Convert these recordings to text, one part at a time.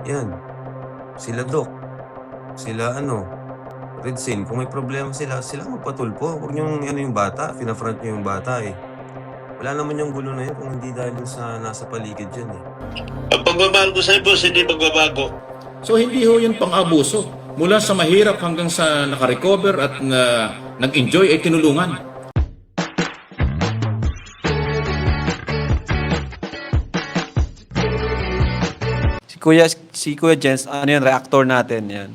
Yan, sila Doc, sila Redsane, kung may problema sila magpatulpo, huwag niyong ano yung bata, fina-front niyo yung bata, eh. Wala naman yung gulo na yun kung hindi dahil dun sa nasa paligid yan, eh. Ang pagmamahal ko sa'yo, boss, hindi magbabago. So hindi ho yun pang-abuso. Mula sa mahirap hanggang sa nakarecover at nag-enjoy ay tinulungan. Si Kuya Jens, ano yan, reactor natin yan.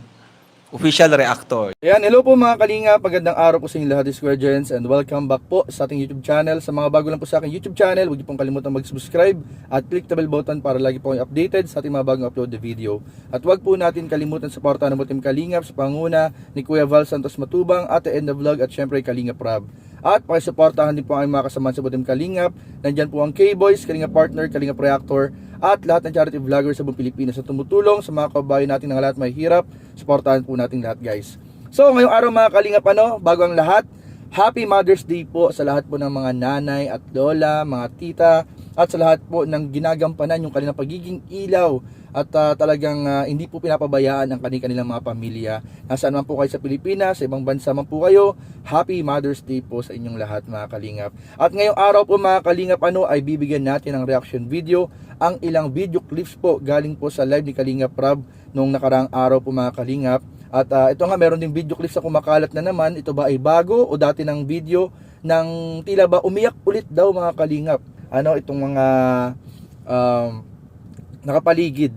Official reactor. Ayan, hello po mga kalinga, magandang araw po sa inyo lahat, Square Gens, and welcome back po sa ating YouTube channel. Sa mga bago lang po sa aking YouTube channel, huwag niyo pong kalimutan mag-subscribe at click the bell button para lagi po kayong updated sa ating mga bagong upload na video. At huwag po natin kalimutan supportahan ng Team Kalingap sa panguna ni Kuya Val Santos Matubang, Ate Enda Vlog at syempre Kalingap Rab. At pakisuportahan din po ang mga kasamahan sa Team Kalingap. Nandyan po ang K-Boys, Kalingap Partner, Kalingap Reactor, at lahat ng charity vloggers sa buong Pilipinas na tumutulong sa mga kababayan natin ng lahat may hirap. Suportahan po natin lahat, guys. So ngayong araw mga kalingap, bago ang lahat, Happy Mother's Day po sa lahat po ng mga nanay at lola, mga tita, at sa lahat po ng ginagampanan yung kanilang pagiging ilaw at talagang hindi po pinapabayaan ang kanilang mga pamilya. Nasaan man po kayo sa Pilipinas, sa ibang bansa man po kayo, Happy Mother's Day po sa inyong lahat mga kalingap. At ngayong araw po mga kalingap ay bibigyan natin ng reaction video ang ilang video clips po galing po sa live ni Kalingap Rab nung nakaraang araw po mga kalingap. At ito nga, meron ding video clips na kumakalat na naman. Ito ba ay bago o dati ng video ng tila ba umiyak ulit daw mga kalingap? Itong mga nakapaligid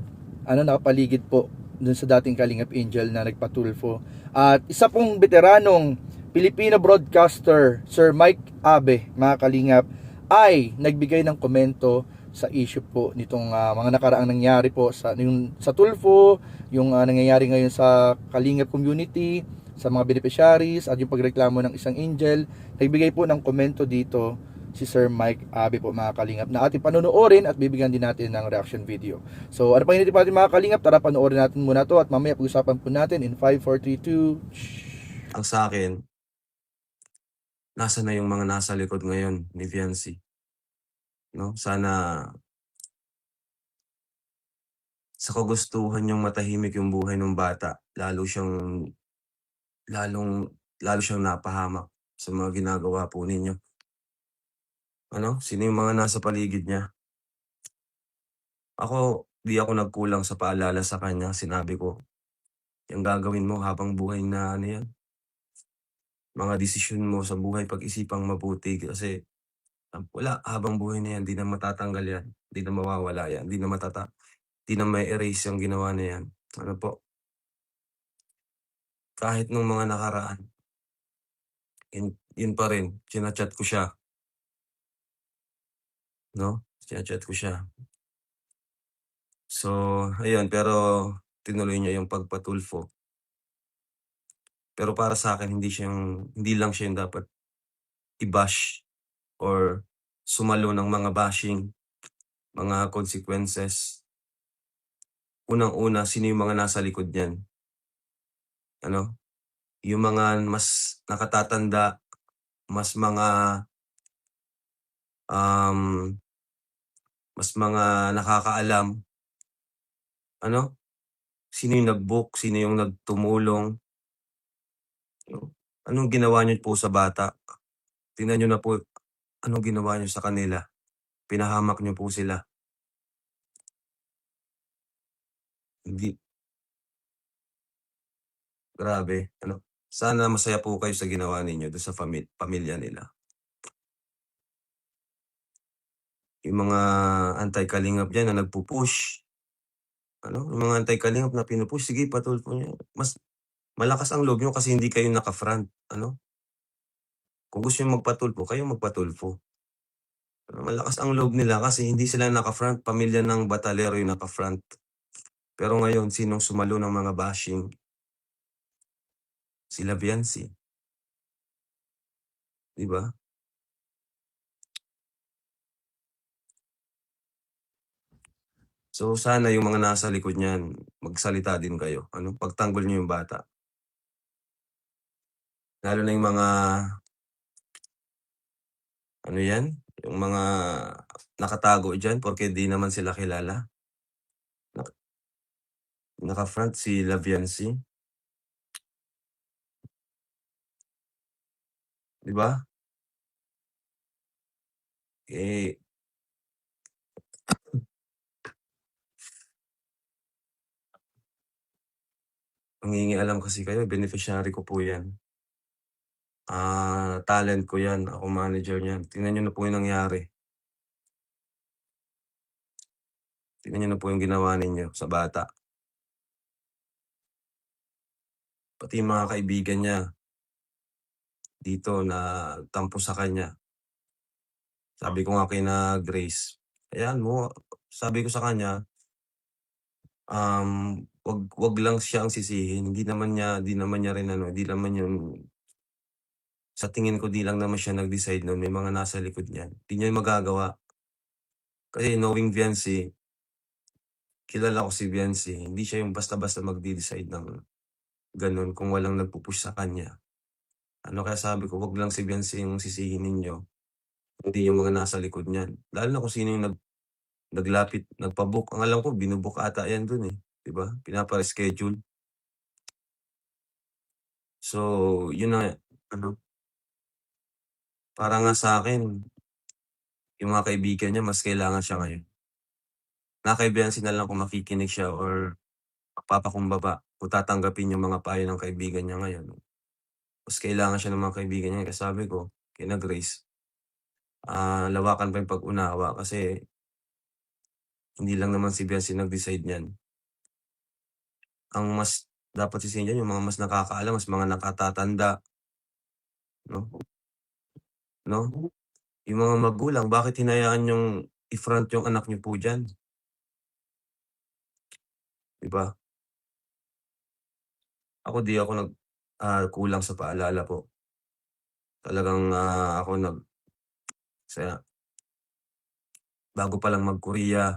po dun sa dating Kalingap Angel na nagpatulfo. At isa pong veteranong Filipino broadcaster, Sir Mike Abe, mga kalingap, ay nagbigay ng komento sa issue po nitong mga nakaraang nangyari po sa Tulfo, yung nangyayari ngayon sa Kalingap community, sa mga beneficiaries at yung pagreklamo ng isang angel. Nagbigay po ng komento dito si Sir Mike Abe po mga kalingap na ating panonoorin at bibigyan din natin ng reaction video. So ano pa hinintay pa natin mga kalingap, tara panoorin natin muna to at mamaya pag-usapan po natin in 5, 4, 3, 2. Ang sa akin, nasa na yung mga nasa likod ngayon ni Viancy. No? Sana sa kagustuhan niyang matahimik yung buhay ng bata, lalo siyang napahamak sa mga ginagawa po ninyo. Sino yung mga nasa paligid niya? Di ako nagkulang sa paalala sa kanya. Sinabi ko, yung gagawin mo habang buhay na yan. Mga desisyon mo sa buhay, pag-isipang mabuti kasi wala, habang buhay na yan, di na matatanggal yan, di na mawawala yan, di na may erase yung ginawa na yan. Kahit nung mga nakaraan, yun pa rin, sinachat ko siya. Sinachat ko siya. So, ayun, pero tinuloy niya yung pagpatulfo. Pero para sa akin, hindi lang siya yung dapat i-bash or sumalo ng mga bashing, mga consequences. Unang-una, sino yung mga nasa likod niyan? Yung mga mas nakatatanda, mas mga nakakaalam. Sino yung nag-book, sino yung nagtumulong? Anong ginawa niyo po sa bata? Tingnan niyo na po, anong ginawa niyo sa kanila? Pinahamak niyo po sila. Hindi. Grabe. Sana masaya po kayo sa ginawa ninyo doon sa pamilya nila. Yung mga anti-kalingap dyan na nagpupush. Yung mga anti-kalingap na pinupush, sige, patulfo niyo. Mas malakas ang loob niyo kasi hindi kayo naka-front. Kung gusto niyo magpatulfo, kayo magpatulfo. Malakas ang loob nila kasi hindi sila naka-front. Pamilya ng batalero yung naka-front. Pero ngayon, sinong sumalo ng mga bashing? Sila Viancy. Diba? So sana yung mga nasa likod niyan, magsalita din kayo. Pagtanggol niyo yung bata. Lalo na yung mga yung mga nakatago dyan porque di naman sila kilala. Naka-front si Laviancy. 'Di ba? Eh, mangingialam kasi kayo, beneficiary ko po 'yan. Talent ko 'yan, ako manager niyan. Tingnan niyo na po yung nangyari. Tingnan niyo na po yung ginawa ninyo sa bata. Pati yung mga kaibigan niya dito na tampo sa kanya. Sabi ko nga kina Grace, ayan mo, sabi ko sa kanya, wag lang siya ang sisihin. Di naman niya rin ano, di naman yun, sa tingin ko di lang naman siya nag-decide nun, may mga nasa likod niyan. Di niya magagawa. Kasi knowing Viancy, kilala ko si Viancy, hindi siya yung basta-basta magde-decide ng ganun kung walang nagpupush sa kanya. Kaya sabi ko, wag lang si Viancy yung sisihin ninyo, hindi yung mga nasa likod niyan. Lalo na kung sino yung naglapit, nagpa-book. Ang alam ko, binubook ata yan dun eh. 'Di ba? Pinapa-reschedule. So, yun na ano, para nga sa akin, yung mga kaibigan niya mas kailangan siya ngayon. Nakakaibigan na lang kung makikinig siya or magpapakumbaba kung tatanggapin yung mga payo ng kaibigan niya ngayon. Mas kailangan siya ng mga kaibigan niya. Kasi sabi ko, kina Grace, lawakan pa yung pag-unawa kasi hindi lang naman si Biancy nag-decide niyan. Ang mas dapat sisihin diyan yung mga mas nakakaalam, mas mga nakatatanda, no? No? Yung mga magulang, bakit hinayaan niyong i-front yung anak niyo po diyan? 'Di ba? Ako di ako kulang sa paalala po. Talagang, ako sa bago pa lang mag-Korea,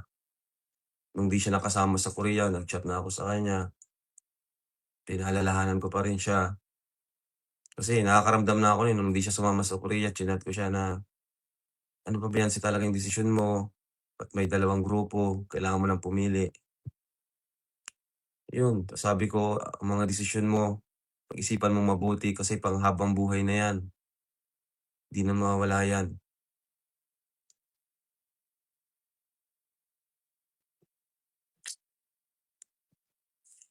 nung di siya nakasama sa Korea, nag-chat na ako sa kanya. Pinaalalahanan ko pa rin siya. Kasi nakakaramdam na ako nun nung di siya sumama sa Korea, chinat ko siya na, "Ano ba Biancy talaga yung desisyon mo? Ba't may 2 grupo, kailangan mo ng pumili." Yun, sabi ko, "Ang mga desisyon mo, pag-isipan mong mabuti kasi panghabang buhay na yan. Di na mawawala yan."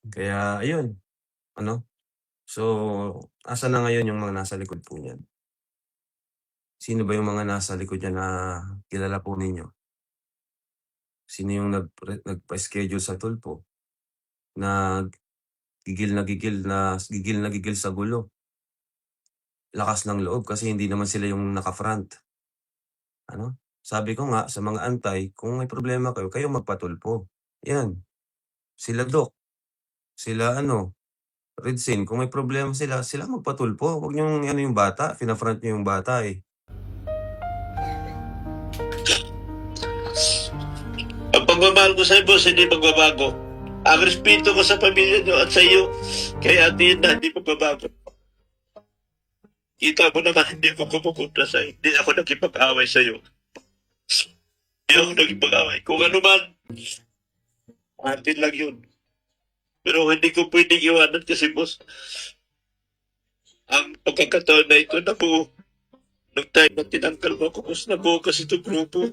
Kaya ayun, ano, so, asan na ngayon yung mga nasa likod po niyan? Sino ba yung mga nasa likod niyan na kilala po ninyo? Sino yung nagpa-schedule sa tulpo? Na gigil sa gulo. Lakas ng loob kasi hindi naman sila yung naka-front. Ano? Sabi ko nga sa mga antay, kung may problema kayo, kayo magpatulpo. Yan. Sila Doc, sila Redsin, kung may problema sila magpatulpo. Huwag niyong yung bata, fina-front niyo yung bata eh. Ang pagmamahal ko sa iyo, boss, hindi magbabago. Ang respeto ko sa pamilya niyo at sa iyo, kaya atin na hindi magbabago. Kita mo naman, hindi ako pumupunta sa iyo. Hindi ako nakipag-away sa iyo. Hindi ako nakipag-away. Kung ano man, atin lang yun. Pero hindi ko pwedeng iwanan kasi, boss, ang pagkakataon na ito, nabuo. Nung time na tinanggal mo ako, boss, nabuo kasi itong grupo.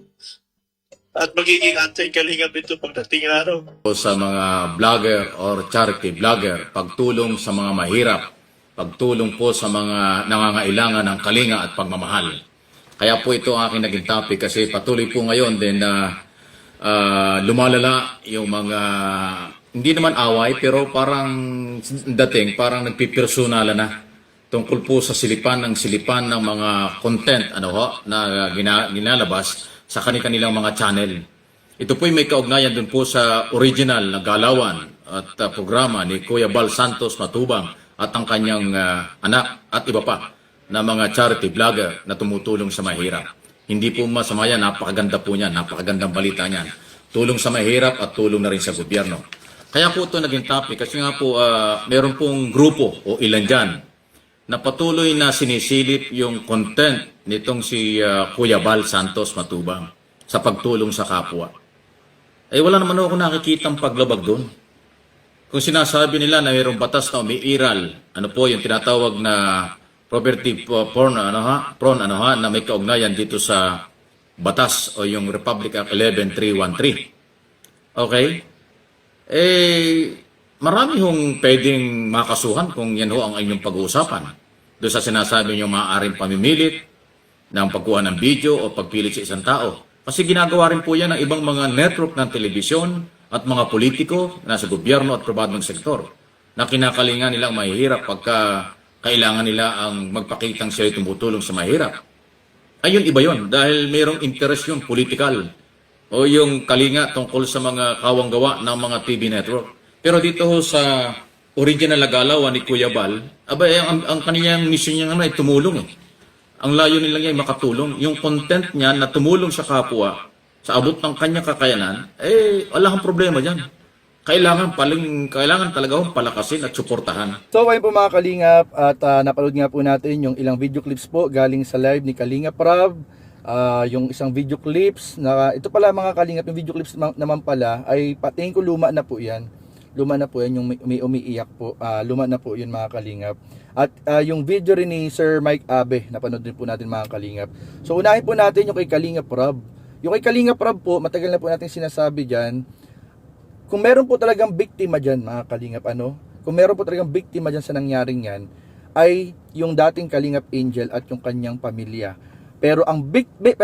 At magiging anti-kalingap ito pagdating araw. Sa mga vlogger or charity vlogger, pagtulong sa mga mahirap, pagtulong po sa mga nangangailangan ng kalinga at pagmamahal. Kaya po ito ang aking naging topic kasi patuloy po ngayon din na lumalala yung mga, hindi naman away, pero parang dating, parang nagpipersonalan na tungkol po sa silipan ng mga content na ginalabas sa kanilang mga channel. Ito po may kaugnayan dun po sa original na galawan at programa ni Kuya Bal Santos Matubang at ang kanyang anak at iba pa na mga charity vlogger na tumutulong sa mahirap. Hindi po masama yan, napakaganda po niyan, napakagandang balita niyan. Tulong sa mahirap at tulong na rin sa gobyerno. Kaya po ito naging topic kasi nga po meron pong grupo o ilan dyan na patuloy na sinisilip yung content nitong si Kuya Bal Santos Matubang sa pagtulong sa kapwa. Eh wala naman ako nakikitang paglabag doon. kung sinasabi nila na mayroong batas na umiiral, ano po yung tinatawag na property porn, na may kaugnayan dito sa batas o yung Republic Act 11313. Okay? Marami hong pwedeng makasuhan kung yan ho ang inyong pag-uusapan. Doon sa sinasabi nyo maaaring pamimilit ng pagkuha ng video o pagpilit sa isang tao. Kasi ginagawa rin po yan ng ibang mga network ng telebisyon at mga politiko na sa gobyerno at pribadong sektor na kinakalingan nilang mahihirap pagka kailangan nila ang magpakitang sila tumutulong sa mahirap. Ayun, iba yun dahil mayroong interest yung political o yung kalinga tungkol sa mga kawanggawa ng mga TV network. Pero dito ho sa original na galawan ni Kuya Bal, ang kaniyang mission niya ay tumulong eh. Ang layo nila niya ay makatulong. Yung content niya na tumulong sa kapwa, sa abot ng kanyang kakayanan, wala kang problema dyan. Kailangan talaga hong palakasin at suportahan. So ayun po mga Kalingap, at napanood nga po natin yung ilang video clips po galing sa live ni Kalingap Rab. Yung isang video clips na ito pala mga Kalingap, yung video clips naman pala ay patingin ko luma na po yan. Luma na po yan, yung may umiiyak po. Luma na po yun mga Kalingap. At yung video rin ni Sir Mike Abe, napanood din po natin mga Kalingap. So unahin po natin yung kay Kalingap Rab. Yung kay Kalingap Rab po, matagal na po natin sinasabi dyan, kung meron po talagang biktima dyan mga Kalingap, kung meron po talagang biktima dyan sa nangyaring yan, ay yung dating Kalingap Angel at yung kanyang pamilya. Pero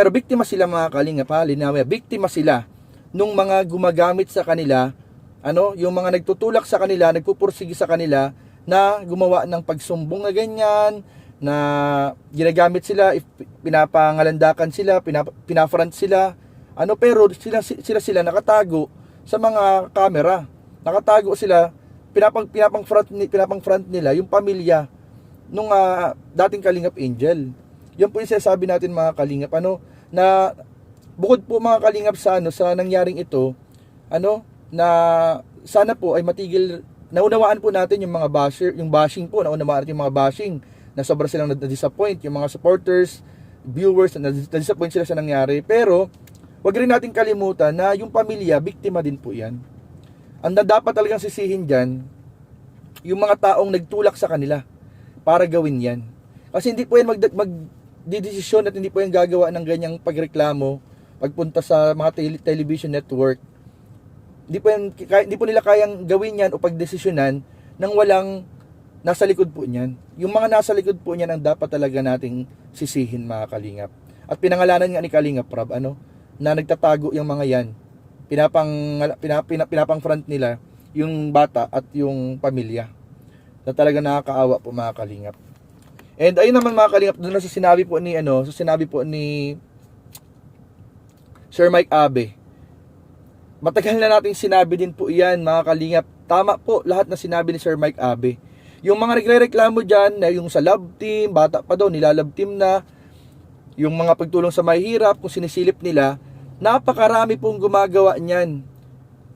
biktima sila mga Kalingap, linawin, biktima sila nung mga gumagamit sa kanila, yung mga nagtutulak sa kanila, nagpupursigi sa kanila na gumawa ng pagsumbong na ganyan, na ginagamit sila, pinapangalandakan sila, pinafront sila, pero sila nakatago sa mga camera. Nakatago sila, pinapang front nila yung pamilya nung dating Kalingap Angel. Yan po yung sinasabi natin mga Kalingap, na bukod po mga Kalingap sa nangyaring ito, na sana po ay matigil, naunawaan po natin yung mga bashing po, naunawaan natin yung mga bashing na sobra silang na-disappoint, yung mga supporters, viewers, na-disappoint sila sa nangyari. Pero wag rin natin kalimutan na yung pamilya, biktima din po yan. Ang dapat talagang sisihin dyan, yung mga taong nagtulak sa kanila para gawin yan. Kasi hindi po yan magdidesisyon at hindi po yan gagawa ng ganyang pagreklamo pagpunta sa mga television network. Hindi po nila kayang gawin yan o pagdesisyonan nang walang nasa likod po niyan. Yung mga nasa likod po niyan ang dapat talaga nating sisihin mga Kalingap. At pinangalanan nga ni Kalingap Rab, na nagtatago yung mga yan. Pinapang front nila yung bata at yung pamilya. Na talaga nakakaawa po mga Kalingap. And ayun naman mga Kalingap, doon na sa sinabi po ni Sir Mike Abe. Matagal na nating sinabi din po yan mga Kalingap. Tama po lahat na sinabi ni Sir Mike Abe. Yung mga nagre-reklamo dyan, na yung sa love team, bata pa daw, nilalove team na, yung mga pagtulong sa mahirap, kung sinisilip nila, napakarami pong gumagawa niyan.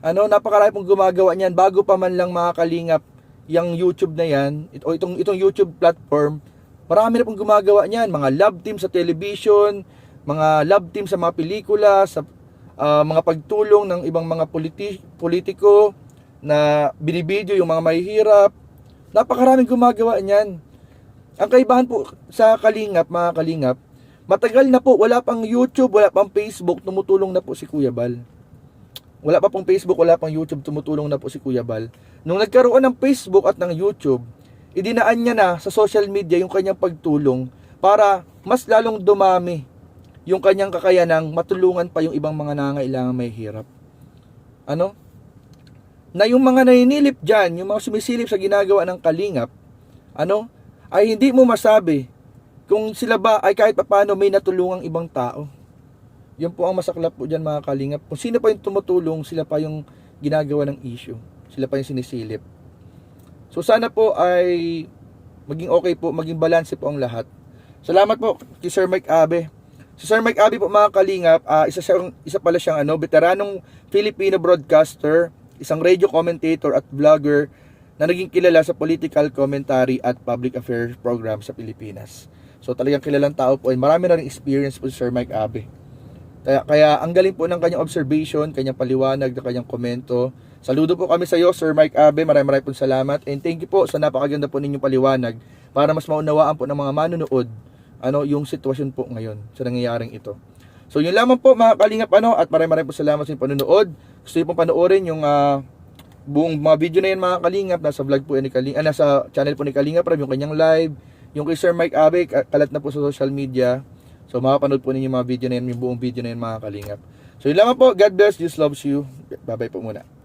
Napakarami pong gumagawa niyan, bago pa man lang mga Kalingap, yung YouTube na yan, itong YouTube platform, marami na pong gumagawa niyan, mga love team sa television, mga love team sa mga pelikula, sa mga pagtulong ng ibang mga politiko, na binibideo yung mga mahihirap. Napakaraming gumagawa niyan. Ang kaibahan po sa Kalingap, mga Kalingap, matagal na po, wala pang YouTube, wala pang Facebook, tumutulong na po si Kuya Bal. Wala pa pong Facebook, wala pang YouTube, tumutulong na po si Kuya Bal. Nung nagkaroon ng Facebook at ng YouTube, idinaan niya na sa social media yung kanyang pagtulong para mas lalong dumami yung kanyang kakayanang matulungan pa yung ibang mga nangangailangan may hirap. Na yung mga naninilip dyan, yung mga sumisilip sa ginagawa ng Kalingap, ay hindi mo masabi kung sila ba ay kahit paano may natulungang ibang tao. Yun po ang masaklap po dyan mga Kalingap. Kung sino pa yung tumutulong, sila pa yung ginagawa ng issue. Sila pa yung sinisilip. So sana po ay maging okay po, maging balanse po ang lahat. Salamat po kay Sir Mike Abe. Si Sir Mike Abe po mga Kalingap, isa pala siyang veteranong Filipino broadcaster, isang radio commentator at vlogger na naging kilala sa political commentary at public affairs program sa Pilipinas. So talagang kilalang tao po, and marami na rin experience po si Sir Mike Abe. Kaya ang galing po ng kanyang observation, kanyang paliwanag, na kanyang komento. Saludo po kami sa iyo, Sir Mike Abe. Maraming pong salamat. And thank you po sa napakaganda po ninyong paliwanag para mas maunawaan po ng mga manonood yung sitwasyon po ngayon sa nangyayaring ito. So yun lamang po mga kalingap at maraming po salamat sa inyong panonood. Gusto niyo pong panoorin yung buong mga video na yan mga kalingap, nasa vlog po yan ni Kalingap, nasa channel po ni Kalingap Rab, yung kanyang live, yung kay Sir Mike Abe, kalat na po sa social media. So makapanood po ninyo yung mga video na yan, yung buong video na yan mga kalingap. So yun lamang po, God bless, Jesus loves you. Bye bye po muna.